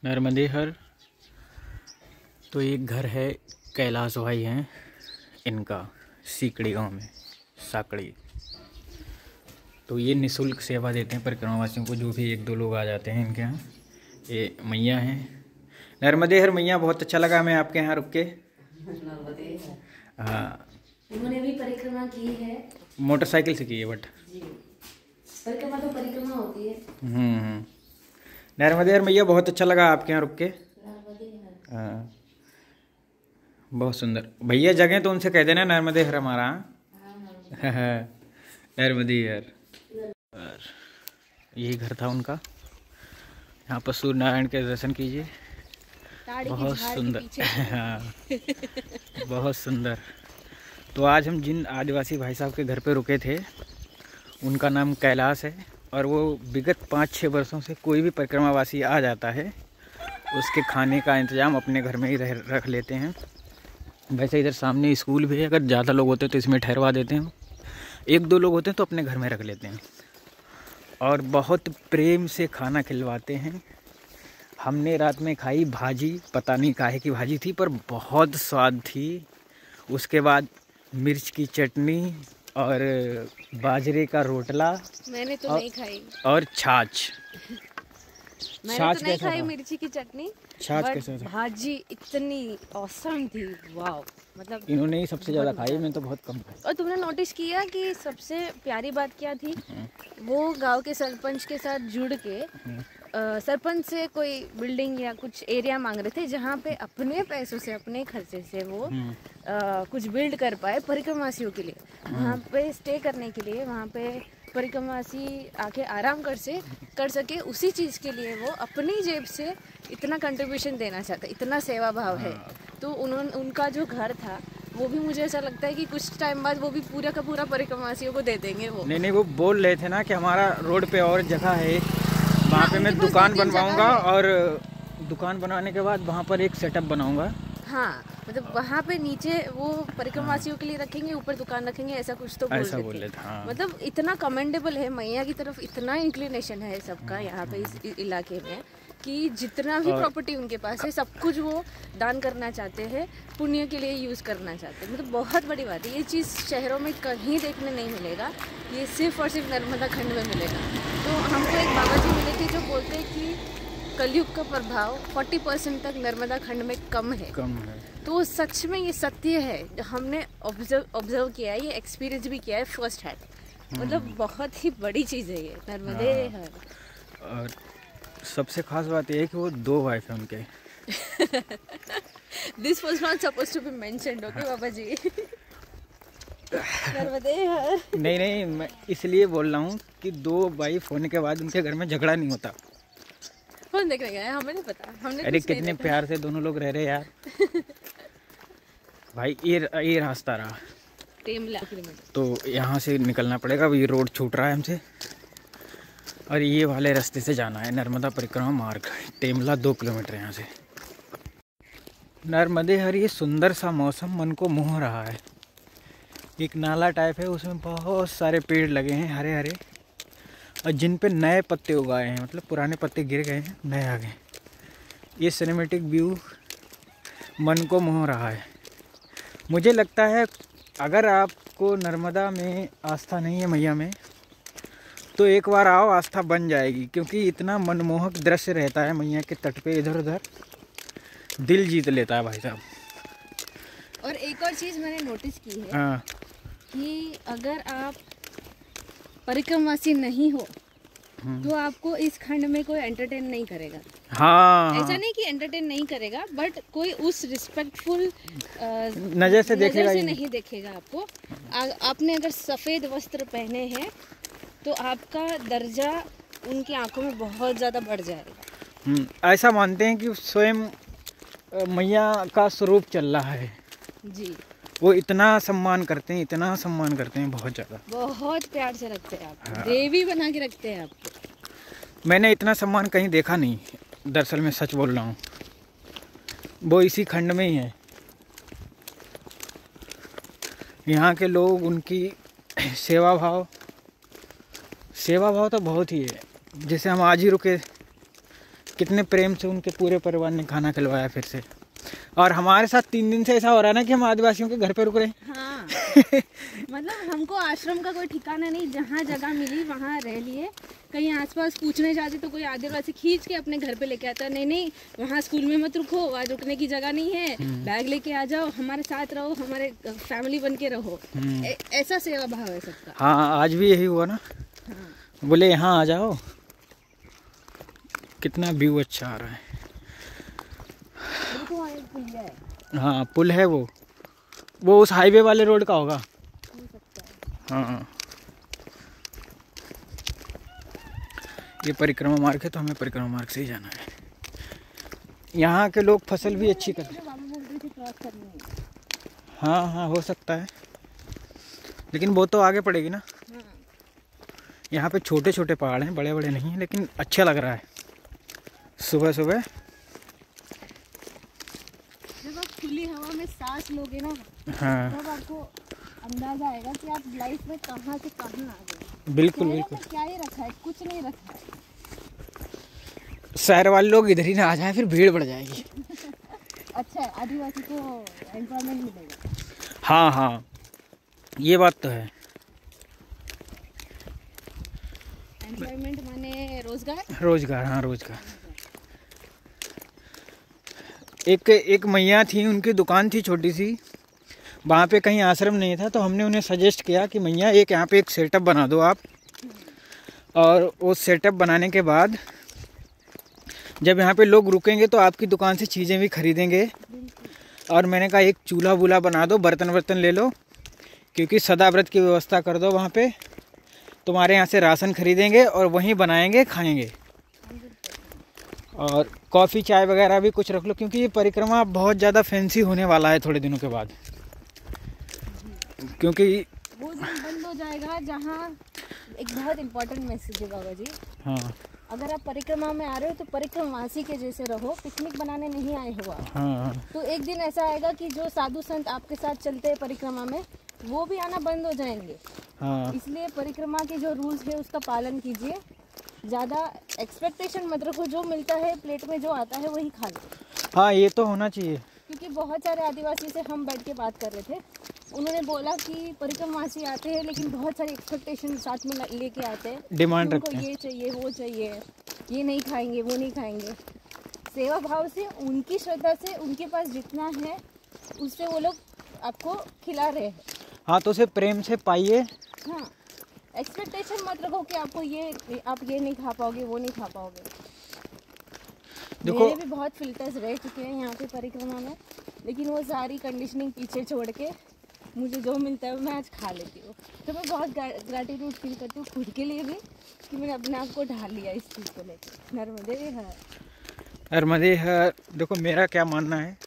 नर्मदे हर। तो एक घर है, कैलाश भाई हैं इनका, सीकड़ी गांव में, साकड़ी। तो ये निःशुल्क सेवा देते हैं परिक्रमावासियों को, जो भी एक दो लोग आ जाते हैं इनके यहाँ। ये मैया हैं नर्मदे हर मैया। बहुत अच्छा लगा हमें आपके यहाँ रुक के। हाँ, उन्होंने भी परिक्रमा की है, मोटरसाइकिल से की है बट जी। परिक्रमा तो परिक्रमा होती है। नर्मदे हर मैया, बहुत अच्छा लगा आपके यहाँ रुक के। हाँ, बहुत सुंदर। भैया जगह तो उनसे कह देना नर्मदे हर हमारा। नर्मदे हर। यही घर था उनका। यहाँ पर सूर्य नारायण के दर्शन कीजिए, बहुत सुंदर। हाँ, बहुत सुंदर। तो आज हम जिन आदिवासी भाई साहब के घर पे रुके थे, उनका नाम कैलाश है, और वो विगत 5-6 वर्षों से कोई भी परिक्रमावासी आ जाता है, उसके खाने का इंतज़ाम अपने घर में ही रख लेते हैं। वैसे इधर सामने स्कूल भी है, अगर ज़्यादा लोग होते तो इसमें ठहरवा देते हैं, 1-2 लोग होते हैं तो अपने घर में रख लेते हैं, और बहुत प्रेम से खाना खिलवाते हैं। हमने रात में खाई भाजी, पता नहीं काहे की भाजी थी, पर बहुत स्वाद थी। उसके बाद मिर्च की चटनी और बाजरे का रोटला। मैंने तो नहीं खाई। और छाछ। मैंने तो नहीं खाई मिर्ची की चटनी। छाछ कैसे था? भाजी इतनी औसम थी, वाव। मतलब इन्होंने ही सबसे ज़्यादा खाई, मैं तो बहुत कम खाई। और तुमने नोटिस किया कि सबसे प्यारी बात क्या थी? वो गांव के सरपंच के साथ जुड़ के सरपंच से कोई बिल्डिंग या कुछ एरिया मांग रहे थे, जहाँ पे अपने पैसों से, अपने खर्चे से वो कुछ बिल्ड कर पाए परिक्रमावासियों के लिए, वहाँ पे स्टे करने के लिए, वहाँ पे परिक्रमावासी आके आराम कर सके। उसी चीज़ के लिए वो अपनी जेब से इतना कंट्रीब्यूशन देना चाहता है, इतना सेवा भाव है। तो उनका जो घर था वो भी, मुझे ऐसा लगता है कि कुछ टाइम बाद वो भी पूरा का पूरा परिक्रमावासियों को दे देंगे। वो नहीं, वो बोल रहे थे ना कि हमारा रोड पे और जगह है, वहाँ पे मैं दुकान बनवाऊंगा, और दुकान बनाने के बाद वहाँ पर एक सेटअप बनाऊंगा। हाँ, मतलब वहाँ पे नीचे वो परिक्रमावासियों के लिए रखेंगे, ऊपर दुकान रखेंगे, ऐसा कुछ तो बोल रहे थे। हाँ। मतलब इतना कमेंडेबल है, मैया की तरफ इतना इंक्लिनेशन है सबका यहाँ पे इस इलाके में, कि जितना भी प्रॉपर्टी उनके पास है सब कुछ वो दान करना चाहते हैं, पुण्य के लिए यूज़ करना चाहते हैं। मतलब बहुत बड़ी बात है, ये चीज़ शहरों में कहीं देखने नहीं मिलेगा, ये सिर्फ और सिर्फ नर्मदा खंड में मिलेगा। तो हमको एक बाबा जी मिले थे जो बोलते हैं कि कलयुग का प्रभाव 40% तक नर्मदा खंड में कम है। तो सच में ये सत्य है, हमने ऑब्जर्व किया है, ये एक्सपीरियंस भी किया है फर्स्ट हैंड। मतलब बहुत ही बड़ी चीज़ है ये नर्मदे हर। और सबसे खास बात ये है कि वो 2 वाइफ है उनके। This was not supposed to be mentioned, okay Baba ji. नर्मदे हर। नहीं, मैं इसलिए बोल रहा हूँ कि 2 वाइफ होने के बाद उनके घर में झगड़ा नहीं होता। कौन देखने गया है? हमें नहीं पता। हमने अरे कितने प्यार से दोनों लोग रह रहे यार। भाई ये रास्ता रहा टेमला, तो यहाँ से निकलना पड़ेगा। ये रोड छूट रहा है हमसे, और ये वाले रास्ते से जाना है नर्मदा परिक्रमा मार्ग। टेमला 2 किलोमीटर यहाँ से। नर्मदे हर, ये सुंदर सा मौसम मन को मोह रहा है। एक नाला टाइप है, उसमें बहुत सारे पेड़ लगे हैं हरे हरे, और जिन पे नए पत्ते उगाए हैं, मतलब पुराने पत्ते गिर गए हैं, नए आ गए। ये सिनेमेटिक व्यू मन को मोह रहा है। मुझे लगता है अगर आपको नर्मदा में आस्था नहीं है, मैया में, तो एक बार आओ, आस्था बन जाएगी, क्योंकि इतना मनमोहक दृश्य रहता है मैया के तट पे, इधर उधर दिल जीत लेता है भाई साहब। और एक और चीज़ मैंने नोटिस की है, हाँ, कि अगर आप परिक्रमावासी नहीं हो तो आपको इस खंड में कोई एंटरटेन नहीं करेगा। हाँ, ऐसा नहीं कि एंटरटेन नहीं करेगा, बट कोई उस रिस्पेक्टफुल नज़र से देखेगा से नहीं देखेगा आपको। आपने अगर सफ़ेद वस्त्र पहने हैं तो आपका दर्जा उनकी आंखों में बहुत ज़्यादा बढ़ जाएगा। ऐसा मानते हैं कि स्वयं मैया का स्वरूप चल रहा है जी। वो इतना सम्मान करते हैं, इतना सम्मान करते हैं, बहुत ज़्यादा, बहुत प्यार से रखते हैं आपको। हाँ। देवी बना के रखते हैं आपको। मैंने इतना सम्मान कहीं देखा नहीं, दरअसल मैं सच बोल रहा हूँ। वो इसी खंड में ही है। यहाँ के लोग, उनकी सेवा भाव तो बहुत ही है। जैसे हम आज ही रुके कितने प्रेम से उनके पूरे परिवार ने खाना खिलवाया फिर से। और हमारे साथ 3 दिन से ऐसा हो रहा है ना कि हम आदिवासियों के घर पे रुक रहे हैं। हाँ मतलब हमको आश्रम का कोई ठिकाना नहीं, जहाँ जगह मिली वहाँ रह लिए। कहीं आसपास पूछने जाते तो कोई आदिवासी खींच के अपने घर पे लेके आता, नहीं नहीं वहाँ स्कूल में मत रुको, वहाँ रुकने की जगह नहीं है, बैग लेके आ जाओ, हमारे साथ रहो, हमारे फैमिली बन के रहो। ऐसा सेवा भाव है सबका। हाँ आज भी यही हुआ ना। हाँ। बोले यहाँ आ जाओ, कितना व्यू अच्छा आ रहा है। हाँ पुल है वो उस हाईवे वाले रोड का होगा। हाँ ये परिक्रमा मार्ग है तो हमें परिक्रमा मार्ग से ही जाना है। यहाँ के लोग फसल भी अच्छी करते हैं। हाँ हो सकता है, लेकिन वो तो आगे पड़ेगी ना। यहाँ पे छोटे छोटे पहाड़ हैं, बड़े बड़े नहीं हैं, लेकिन अच्छा लग रहा है सुबह सुबह। जब आप खुली हवा में सांस लोगे ना, हाँ तब आपको अंदाजा आएगा कि आप लाइफ में कहाँ से कहाँ आ गए। बिल्कुल बिल्कुल। क्या ही रखा है, कुछ नहीं रखा है। शहर वाले लोग इधर ही ना आ जाए, फिर भीड़ बढ़ जाएगी। अच्छा है, आदिवासी को एम्प्लॉयमेंट मिलेगा। हाँ ये बात तो है। एम्प्लॉयमेंट माने रोजगार। हाँ रोजगार। एक मैया थी, उनकी दुकान थी छोटी सी, वहाँ पे कहीं आश्रम नहीं था, तो हमने उन्हें सजेस्ट किया कि मैया एक यहाँ पे एक सेटअप बना दो आप। और वो सेटअप बनाने के बाद जब यहाँ पे लोग रुकेंगे तो आपकी दुकान से चीज़ें भी खरीदेंगे। और मैंने कहा एक चूल्हा वूल्हा बना दो, बर्तन ले लो, क्योंकि सदा व्रत की व्यवस्था कर दो वहाँ पे। तुम्हारे यहाँ से राशन खरीदेंगे और वहीं बनाएंगे खाएंगे। और कॉफ़ी चाय वगैरह भी कुछ रख लो, क्योंकि ये परिक्रमा बहुत ज़्यादा फैंसी होने वाला है थोड़े दिनों के बाद। क्योंकि वो दिन बंद हो जाएगा जहाँ एक बहुत इम्पोर्टेंट मैसेज है बाबा जी। हाँ अगर आप परिक्रमा में आ रहे हो तो परिक्रमावासी के जैसे रहो, पिकनिक बनाने नहीं आए हो आप। हाँ तो एक दिन ऐसा आएगा कि जो साधु संत आपके साथ चलते हैं परिक्रमा में, वो भी आना बंद हो जाएंगे। हाँ इसलिए परिक्रमा के जो रूल्स है उसका पालन कीजिए। ज़्यादा एक्सपेक्टेशन मत रखो, जो मिलता है प्लेट में जो आता है वही खा लो। हाँ ये तो होना चाहिए। क्योंकि बहुत सारे आदिवासी से हम बैठ के बात कर रहे थे, उन्होंने बोला कि परिक्रमावासी आते हैं लेकिन बहुत सारे एक्सपेक्टेशन साथ में लेके आते हैं, डिमांड रखते हैं, ये चाहिए वो चाहिए, ये नहीं खाएंगे वो नहीं खाएंगे। सेवा भाव से, उनकी श्रद्धा से, उनके पास जितना है उससे वो लोग आपको खिला रहे हैं। हाँ तो उसे प्रेम से पाइए। हाँ एक्सपेक्टेशन मत रखो कि आपको आप ये नहीं खा पाओगे वो नहीं खा पाओगे। मेरे भी बहुत फिल्टर्स रह चुके हैं यहाँ पे परिक्रमा में, लेकिन वो सारी कंडीशनिंग पीछे छोड़ के मुझे जो मिलता है मैं आज खा लेती हूँ। तो मैं बहुत ग्रैटिट्यूड फील करती हूँ खुद के लिए भी कि मैंने अपने आप को ढाल लिया इस चीज़ को लेकर। नर्मदे हर। देखो मेरा क्या मानना है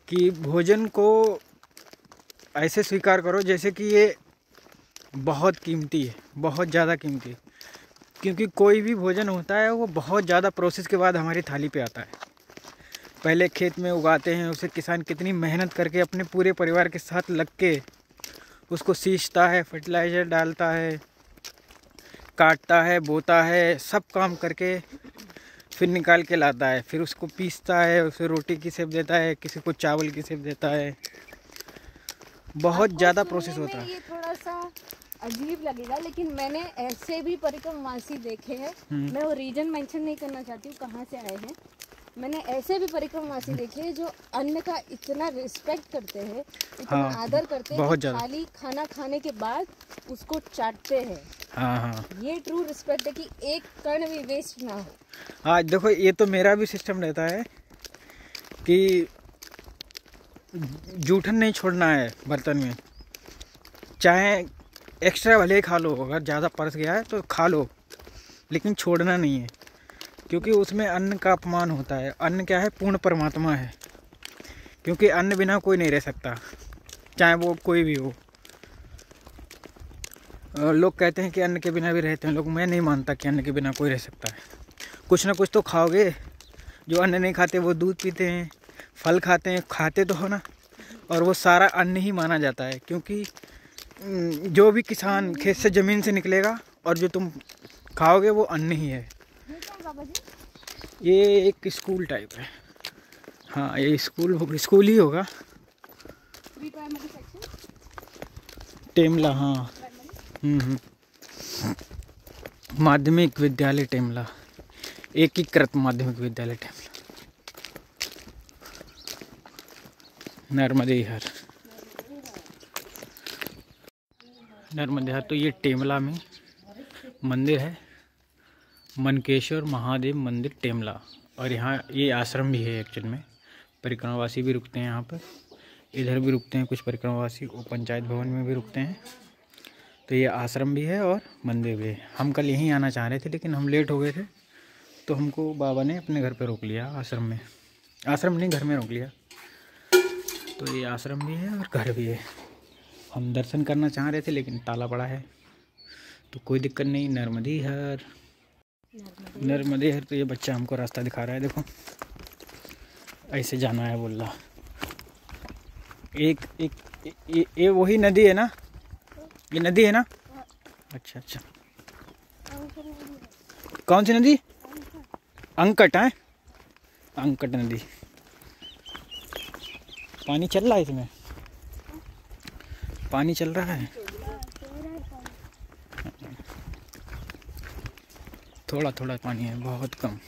कि भोजन को ऐसे स्वीकार करो जैसे कि ये बहुत कीमती है, बहुत ज़्यादा कीमती है। क्योंकि कोई भी भोजन होता है वो बहुत ज़्यादा प्रोसेस के बाद हमारी थाली पे आता है। पहले खेत में उगाते हैं उसे, किसान कितनी मेहनत करके अपने पूरे परिवार के साथ लग के उसको सींचता है, फर्टिलाइज़र डालता है, काटता है, बोता है, सब काम करके फिर निकाल के लाता है, फिर उसको पीसता है, उसे रोटी की शेप देता है, किसी को चावल की शेप देता है। बहुत ज़्यादा प्रोसेस होता है। ये थोड़ा सा अजीब लगेगा, लेकिन मैंने ऐसे भी परिक्रमवासी देखे हैं। मैं वो रीजन मेंशन नहीं करना चाहती हूँ कहाँ से आए हैं। मैंने ऐसे भी परिक्रमवासी देखे हैं जो अन्न का इतना रिस्पेक्ट करते हैं, इतना आदर करते हैं, बहुत खाली खाना खाने के बाद उसको चाटते हैं। हाँ ये ट्रू रिस्पेक्ट है कि एक कण भी वेस्ट ना हो। हाँ देखो ये तो मेरा भी सिस्टम रहता है कि जूठन नहीं छोड़ना है बर्तन में, चाहे एक्स्ट्रा भले ही खा लो, अगर ज़्यादा परस गया है तो खा लो, लेकिन छोड़ना नहीं है। क्योंकि उसमें अन्न का अपमान होता है। अन्न क्या है? पूर्ण परमात्मा है। क्योंकि अन्न बिना कोई नहीं रह सकता, चाहे वो कोई भी हो। लोग कहते हैं कि अन्न के बिना भी रहते हैं लोग, मैं नहीं मानता कि अन्न के बिना कोई रह सकता है। कुछ ना कुछ तो खाओगे। जो अन्न नहीं खाते वो दूध पीते हैं, फल खाते हैं, खाते तो हो ना, और वो सारा अन्न ही माना जाता है। क्योंकि जो भी किसान खेत से ज़मीन से निकलेगा और जो तुम खाओगे वो अन्न ही है। ये एक स्कूल टाइप है। हाँ ये स्कूल ही होगा। टेमला, हाँ। माध्यमिक विद्यालय टेमला, एकीकृत माध्यमिक विद्यालय टेमला, नर्मदेहर। नर्मदेहर तो ये टेमला में मंदिर है, मनकेश्वर महादेव मंदिर टेमला। और यहाँ ये आश्रम भी है एक्चुअल में, परिक्रमावासी भी रुकते हैं यहाँ पर। इधर भी रुकते हैं कुछ परिक्रमावासी, वो पंचायत भवन में भी रुकते हैं। तो ये आश्रम भी है और मंदिर भी है। हम कल यहीं आना चाह रहे थे लेकिन हम लेट हो गए थे, तो हमको बाबा ने अपने घर पे रोक लिया, आश्रम में। आश्रम नहीं, घर में रोक लिया। तो ये आश्रम भी है और घर भी है। हम दर्शन करना चाह रहे थे लेकिन ताला पड़ा है, तो कोई दिक्कत नहीं। नर्मदेहर, नर्मदेहर। तो ये बच्चा हमको रास्ता दिखा रहा है, देखो ऐसे जाना है बोल रहा। ये वही नदी है ना, ये नदी है ना? अच्छा अच्छा, कौन सी नदी? अंकट है, अंकट नदी। पानी चल रहा है इसमें, पानी चल रहा है। थोड़ा थोड़ा पानी है, बहुत कम।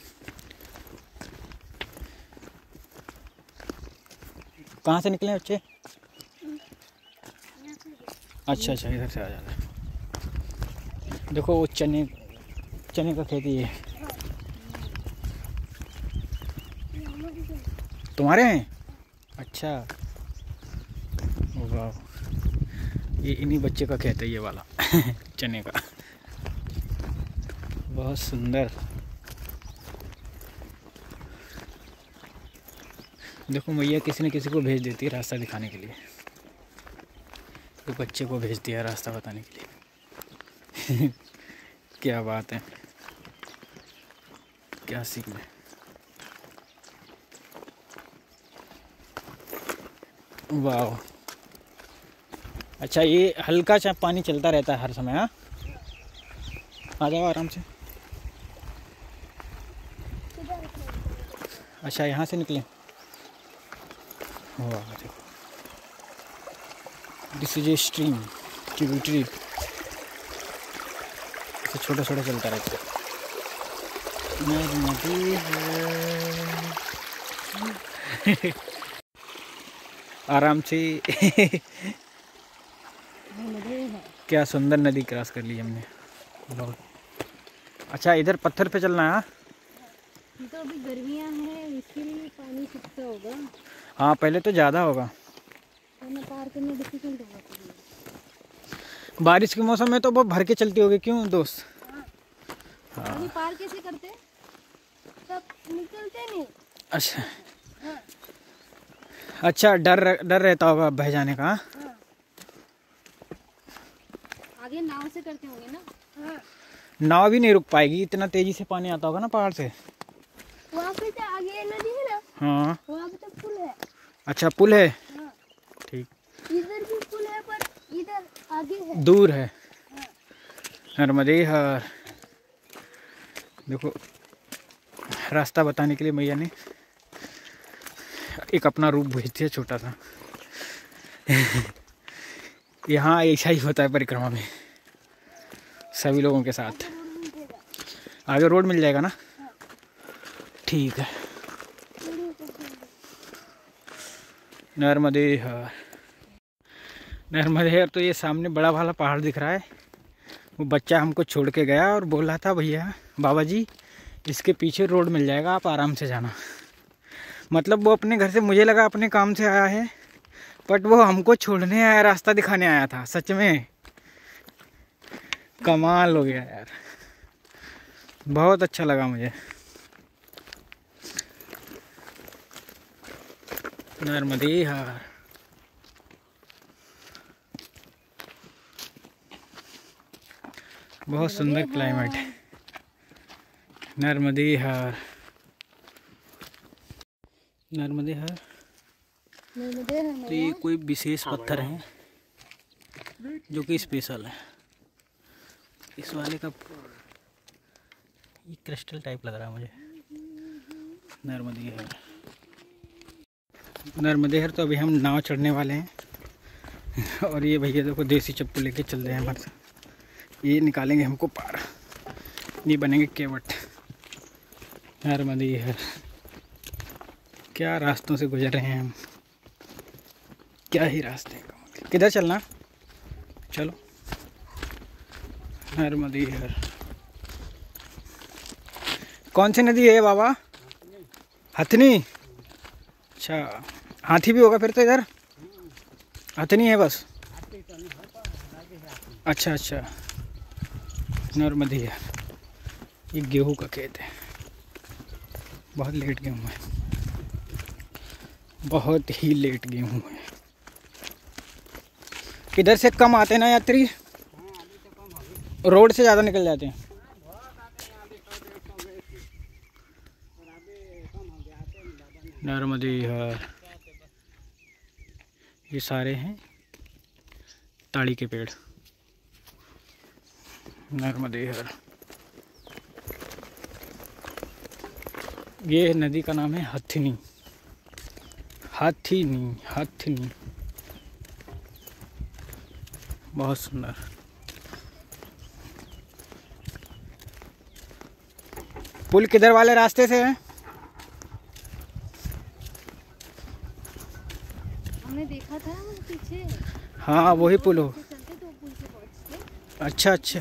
कहाँ से निकले बच्चे? अच्छा अच्छा, इधर से आ जाता है। देखो वो चने का खेती है। तुम्हारे हैं? अच्छा, वाह। ये इन्हीं बच्चे का खेत है ये वाला चने का। बहुत सुंदर। देखो मैया किसी न किसी को भेज देती है रास्ता दिखाने के लिए। तो बच्चे को भेज दिया रास्ता बताने के लिए। क्या बात है, क्या सीखना है। वाह। अच्छा, ये हल्का सा पानी चलता रहता है हर समय। हाँ, आ जाओ आराम से। अच्छा, यहाँ से निकले। वाह देखो, this is a stream tributary. तो छोटा छोटा चलता रहता है। नदी है आराम से। क्या सुंदर नदी क्रॉस कर ली हमने, बहुत। अच्छा, इधर पत्थर पे चलना है। तो अभी गर्मियां हैं, इसलिए पानी सूखता होगा। हाँ, पहले तो ज़्यादा होगा, पार करना डिफिकल्ट होगा। बारिश के मौसम में तो बहुत भर के चलती होगी, क्यों दोस्त? हाँ। पार कैसे करते? तब निकलते नहीं। अच्छा हाँ। अच्छा, डर रहता होगा बह जाने का। हाँ। आगे नाव से करते होंगे ना? हाँ। नाव भी नहीं रुक पाएगी, इतना तेजी से पानी आता होगा ना पहाड़ से। वहाँ पे तो आगे नदी है ना? हाँ, वहाँ पे तो पुल है। अच्छा, पुल है। हाँ। ठीक, इधर भी पुल है पर इधर आगे है, दूर है। हाँ। नर्मदेहर। देखो रास्ता बताने के लिए मैया ने एक अपना रूप भेज दिया छोटा सा। यहाँ ऐसा ही होता है परिक्रमा में, सभी लोगों के साथ। आगे रोड मिल जाएगा ना? ठीक है। नर्मदेहर, नर्मदेहर। तो ये सामने बड़ा वाला पहाड़ दिख रहा है। वो बच्चा हमको छोड़ के गया और बोल रहा था, भैया बाबा जी इसके पीछे रोड मिल जाएगा, आप आराम से जाना। मतलब वो अपने घर से, मुझे लगा अपने काम से आया है, बट वो हमको छोड़ने आया, रास्ता दिखाने आया था। सच में कमाल हो गया यार, बहुत अच्छा लगा मुझे। नर्मदेहर। बहुत सुंदर क्लाइमेट है। नर्मदेहर, नर्मदेहर। तो ये कोई विशेष पत्थर है जो कि स्पेशल है। इस वाले का ये क्रिस्टल टाइप लग रहा है मुझे। नर्मदेहर। नर्मदेहर तो अभी हम नाव चढ़ने वाले हैं। और ये भैया देखो देसी चप्पू लेके चल रहे हैं हमारे साथ। ये निकालेंगे हमको पार, ये बनेंगे केवट। नर्मदेहर, क्या रास्तों से गुजर रहे हैं हम, क्या ही रास्ते। किधर चलना, चलो। नर्मदेहर कौन सी नदी है बाबा? हथनी। अच्छा, हाथी भी होगा फिर तो इधर। हथनी है बस। अच्छा अच्छा, नर्मदेहर। ये गेहूं का खेत है। बहुत लेट गेहूं है, बहुत ही लेट गेहूं है। इधर से कम आते हैं ना यात्री, रोड से ज़्यादा निकल जाते हैं। नर्मदेहर, ये सारे हैं ताड़ी के पेड़। नर्मदेहर, ये नदी का नाम है हथनी। हथनी, हथनी, बहुत सुंदर। पुल किधर वाले रास्ते से है? हमने देखा था पीछे। हाँ वही पुल हो। चलते तो पुल से पहुंचते। अच्छा अच्छा,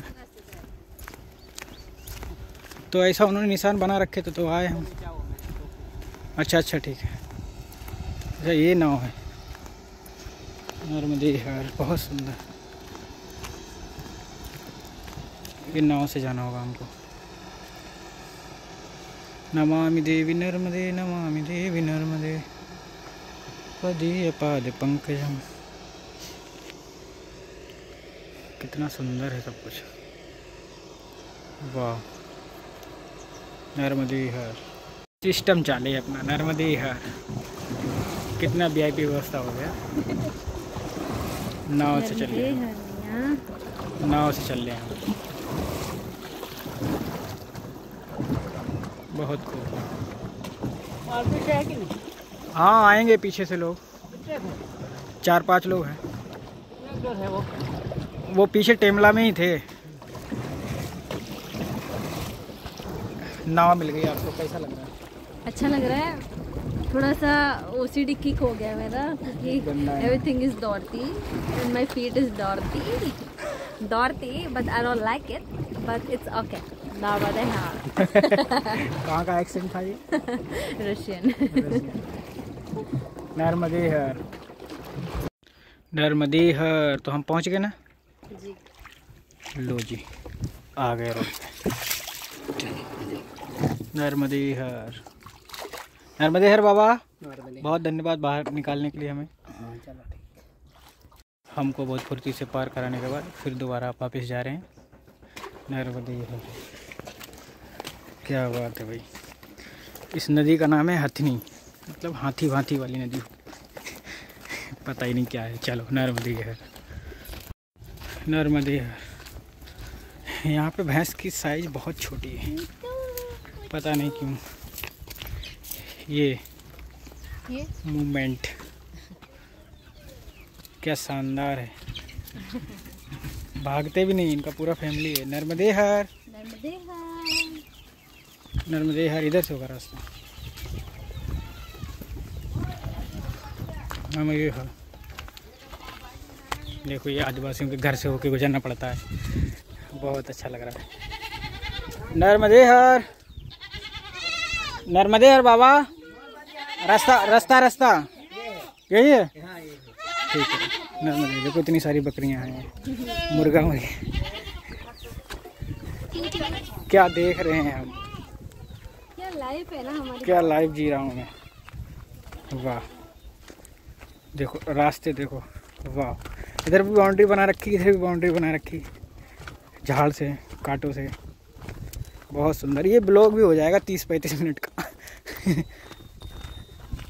तो ऐसा उन्होंने निशान बना रखे तो आए हम। अच्छा अच्छा ठीक है। अच्छा ये नाव है। नर्मदेहर बहुत सुंदर। ये नाव से जाना होगा हमको। नमामि देवी नर्मदे, नमामि देवी नर्मदे, पदीय पाद पंकजम। कितना सुंदर है सब कुछ, वाह। नर्मदेहर सिस्टम चाले अपना। नर्मदेहर कितना वीआईपी व्यवस्था हो गया। नाव से चल रहे हैं, नाव से चल रहे हैं। बहुत खूब। हाँ आएंगे पीछे से लोग, 4-5 लोग हैं। वो पीछे टेमला में ही थे। नाव मिल गई आपको, कैसा लग रहा है? अच्छा लग रहा है। थोड़ा सा ओसीडी किक हो गया मेरा, क्योंकि everything is dirty and my feet is dirty but I don't like it, but it's okay. नर्मदेहर। कहाँ का एक्सेंट था ये? रशियन। नर्मदेहर, नर्मदेहर। तो हम पहुँच गए ना जी। लो जी, आ गए रोड पे। नर्मदेहर, नर्मदेहर बाबा बहुत धन्यवाद बाहर निकालने के लिए हमें। हमको बहुत फुर्ती से पार कराने के बाद फिर दोबारा वापस जा रहे हैं। नर्मदेहर, क्या बात है भाई। इस नदी का नाम है हथनी, मतलब हाथी भांति वाली नदी। पता ही नहीं क्या है। चलो नर्मदेहर, नर्मदेहर। यहाँ पे भैंस की साइज बहुत छोटी है, पता नहीं क्यों। ये मूवमेंट क्या शानदार है। भागते भी नहीं, इनका पूरा फैमिली है। नर्मदेहर, नर्मदेहर इधर से होगा रास्ता। हम ये देखो, ये आदिवासियों के घर से होके गुजरना पड़ता है। बहुत अच्छा लग रहा है। नर्मदेहर, नर्मदेहर बाबा, रास्ता यही है। ठीक है। नर्मदे, देखो इतनी सारी बकरियां हैं, मुर्गा मुर्गी। क्या देख रहे हैं हम, क्या लाइफ है ना हमारी, क्या लाइफ जी रहा हूँ मैं। वाह, देखो रास्ते देखो, वाह। इधर भी बाउंड्री बना रखी, इधर भी बाउंड्री बना रखी, झाड़ से, कांटों से। बहुत सुंदर। ये ब्लॉग भी हो जाएगा 30-35 मिनट का।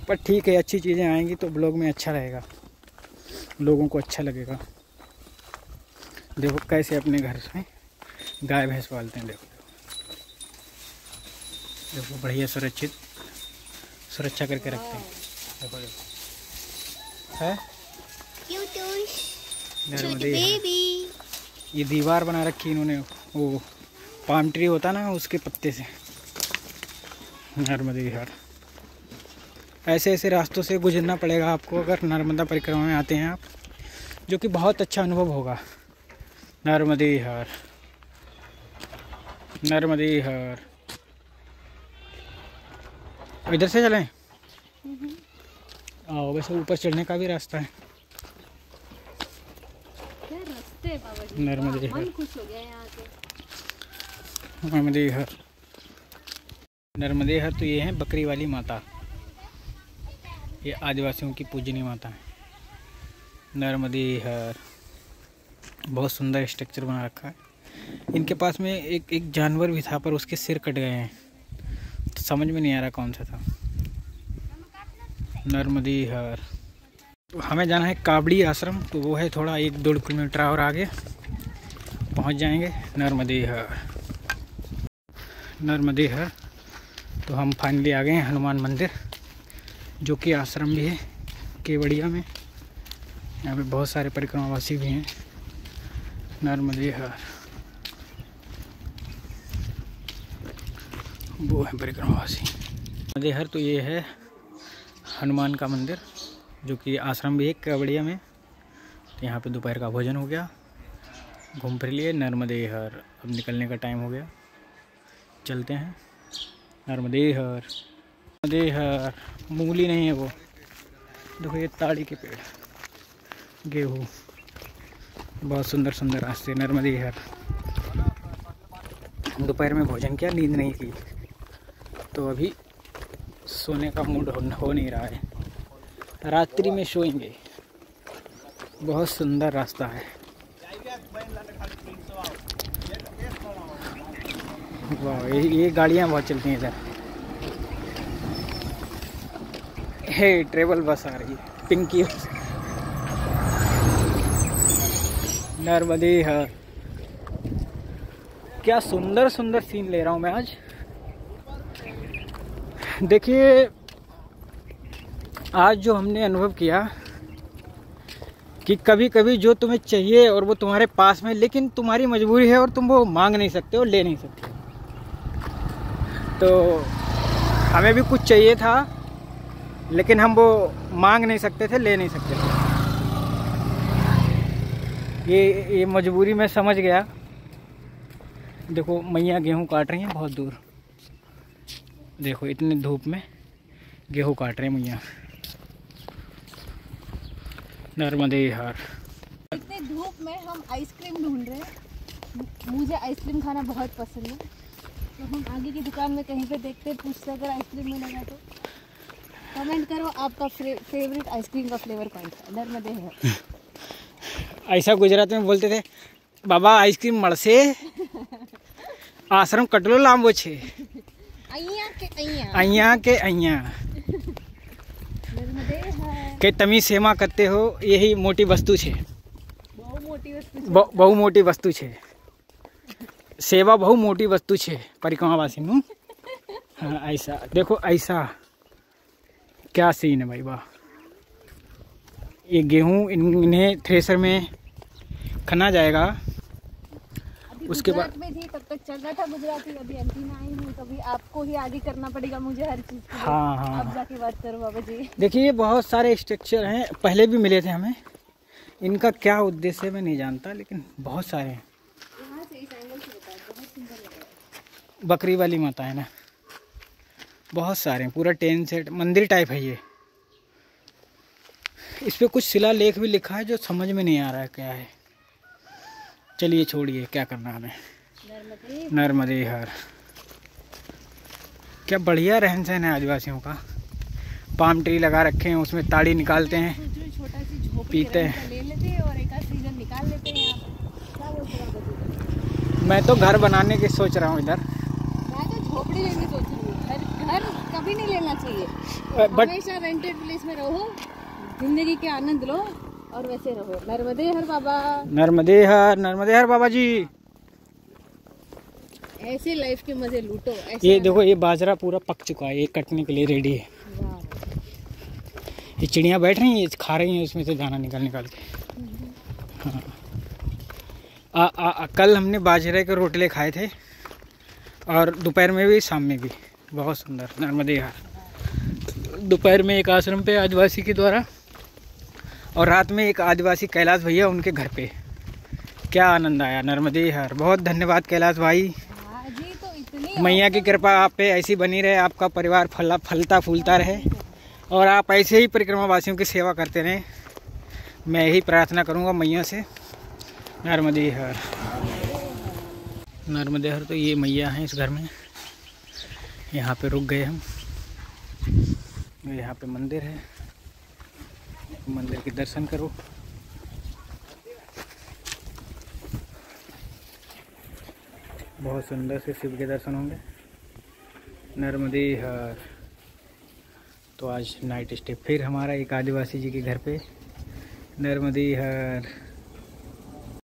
पर ठीक है, अच्छी चीज़ें आएंगी तो ब्लॉग में अच्छा रहेगा, लोगों को अच्छा लगेगा। देखो कैसे अपने घर में गाय भैंस पालते हैं। देखो देखो, बढ़िया सुरक्षित सुरक्षा करके रखते हैं। देखो देखो है बेबी। ये दीवार बना रखी इन्होंने, वो पाम ट्री होता ना उसके पत्ते से। नर्मदे विहार, ऐसे ऐसे रास्तों से गुजरना पड़ेगा आपको अगर नर्मदा परिक्रमा में आते हैं आप, जो कि बहुत अच्छा अनुभव होगा। नर्मदे विहार, नर्मदे विहार। इधर से चलें? आओ, वैसे ऊपर चढ़ने का भी रास्ता है। क्या रास्ते हैं बाबा जी, नर्मदे विहार, मन खुश हो गया यहाँ के। नर्मदे विहार, नर्मदे विहार। तो ये है बकरी वाली माता, ये आदिवासियों की पूजनीय माता है। नर्मदे विहार बहुत सुंदर स्ट्रक्चर बना रखा है। इनके पास में एक जानवर भी था पर उसके सिर कट गए हैं, तो समझ में नहीं आ रहा कौन सा था। नर्मदे विहार। तो हमें जाना है काबड़ी आश्रम, तो वो है थोड़ा 1-2 किलोमीटर और आगे पहुंच जाएंगे। नर्मदे विहार, नर्मदे विहार। तो हम फाइनली आ गए हैं हनुमान मंदिर, जो कि आश्रम भी है केवड़िया में। यहाँ पे बहुत सारे परिक्रमावासी भी हैं। नर्मदे विहार, वो है परिक्रमावासी। नर्मदे विहार। तो ये है हनुमान का मंदिर, जो कि आश्रम भी है केवड़िया में। तो यहाँ पे दोपहर का भोजन हो गया, घूम फिर लिए। नर्मदे विहार, अब निकलने का टाइम हो गया, चलते हैं। नर्मदे विहार, नर्मदे विहार। मूली नहीं है वो, देखो ये ताड़ी के पेड़, गेहूँ, बहुत सुंदर सुंदर रास्ते। नर्मदे विहार। दोपहर में भोजन किया, नींद नहीं की, तो अभी सोने का मूड हो नहीं रहा है। रात्रि में सोएंगे। बहुत सुंदर रास्ता है। वाह, ये गाड़ियाँ बहुत चलती हैं इधर। हे, ट्रेवल बस आ रही है, पिंकी बस। नर्मदे विहार। क्या सुंदर सुंदर सीन ले रहा हूँ मैं आज। देखिए, आज जो हमने अनुभव किया कि कभी कभी जो तुम्हें चाहिए और वो तुम्हारे पास में, लेकिन तुम्हारी मजबूरी है और तुम वो मांग नहीं सकते हो, ले नहीं सकते। तो हमें भी कुछ चाहिए था, लेकिन हम वो मांग नहीं सकते थे, ले नहीं सकते थे। ये मजबूरी मैं समझ गया। देखो मैया गेहूँ काट रही हैं बहुत दूर, देखो इतनी धूप में गेहूँ काट रहे हैं मैया। नर्मदे विहार। इतने धूप में हम आइसक्रीम ढूंढ रहे हैं। मुझे आइसक्रीम खाना बहुत पसंद है, तो हम आगे की दुकान में कहीं पे देखते हैं, पूछते अगर आइसक्रीम मिलेगा तो। कमेंट करो आपका फेवरेट आइसक्रीम का फ्लेवर कौन सा। नर्मदे विहार। ऐसा गुजरात में बोलते थे, बाबा आइसक्रीम मड़से आश्रम कटलो लांबो छे, अइया के अइया के तमी सेवा करते हो, यही मोटी वस्तु छे। बहु मोटी वस्तु छे, सेवा बहु मोटी वस्तु छे परिक्रमावासी नु। हाँ, ऐसा देखो, ऐसा क्या सीन है भाई, वाह। ये गेहूँ इन्हें थ्रेसर में खना जाएगा। उसके बाद में थी तब तक चल रहा था गुजराती, अभी एमपी में आई हूँ, कभी आपको ही आगे करना पड़ेगा मुझे हर चीज़। हाँ हाँ, आप जाके बात करो बाबा जी। देखिए ये बहुत सारे स्ट्रक्चर हैं, पहले भी मिले थे हमें। इनका क्या उद्देश्य मैं नहीं जानता, लेकिन बहुत सारे हैं। यहाँ से इस एंगल से बताओ, बहुत सुंदर लग रहा है। बकरी वाली माता है ना, बहुत सारे हैं, पूरा टेंट सेट मंदिर टाइप है ये। इस पे कुछ शिलालेख भी लिखा है जो समझ में नहीं आ रहा है क्या है। चलिए छोड़िए, क्या करना हमें। नर्मदे विहार। क्या बढ़िया रहन सहन है आदिवासियों का। पाम ट्री लगा रखे हैं, उसमें ताड़ी निकालते हैं, छोटा सी झोपड़ी पीते हैं। ले लेते हैं और एक आध सीजन निकाल लेते हैं। क्या बोलते हैं? मैं तो घर बनाने की सोच रहा हूँ इधर। मैं तो झोपड़ी लेने सोच रही हूँ। घर कभी नहीं लेना चाहिए, हमेशा रेंटेड प्लेस में रहो, जिंदगी के आनंद लो और वैसे रहो। नर्मदे विहार बाबा, नर्मदे विहार बाबा जी। ऐसे लाइफ के मजे लूटो। ये देखो, ये बाजरा पूरा पक चुका है, ये कटने के लिए रेडी है। ये चिड़िया बैठ रही हैं, खा रही हैं उसमें से दाना निकाल के। हाँ कल हमने बाजरे के रोटले खाए थे और दोपहर में भी शाम में भी। बहुत सुंदर नर्मदे हार। दोपहर में एक आश्रम पे आदिवासी के द्वारा और रात में एक आदिवासी कैलाश भैया उनके घर पे। क्या आनंद आया नर्मदे हार। बहुत धन्यवाद कैलाश भाई। मैया की कृपा आप पे ऐसी बनी रहे, आपका परिवार फलता फूलता रहे और आप ऐसे ही परिक्रमा वासियों की सेवा करते रहें। मैं यही प्रार्थना करूंगा मैया से। नर्मदे हर। नर्मदे हर। तो ये मैया हैं इस घर में। यहाँ पे रुक गए हम। यहाँ पे मंदिर है, मंदिर के दर्शन करो। बहुत सुंदर से शिव के दर्शन होंगे। नर्मदे हर। तो आज नाइट स्टे फिर हमारा एक आदिवासी जी के घर पे। नर्मदे हर।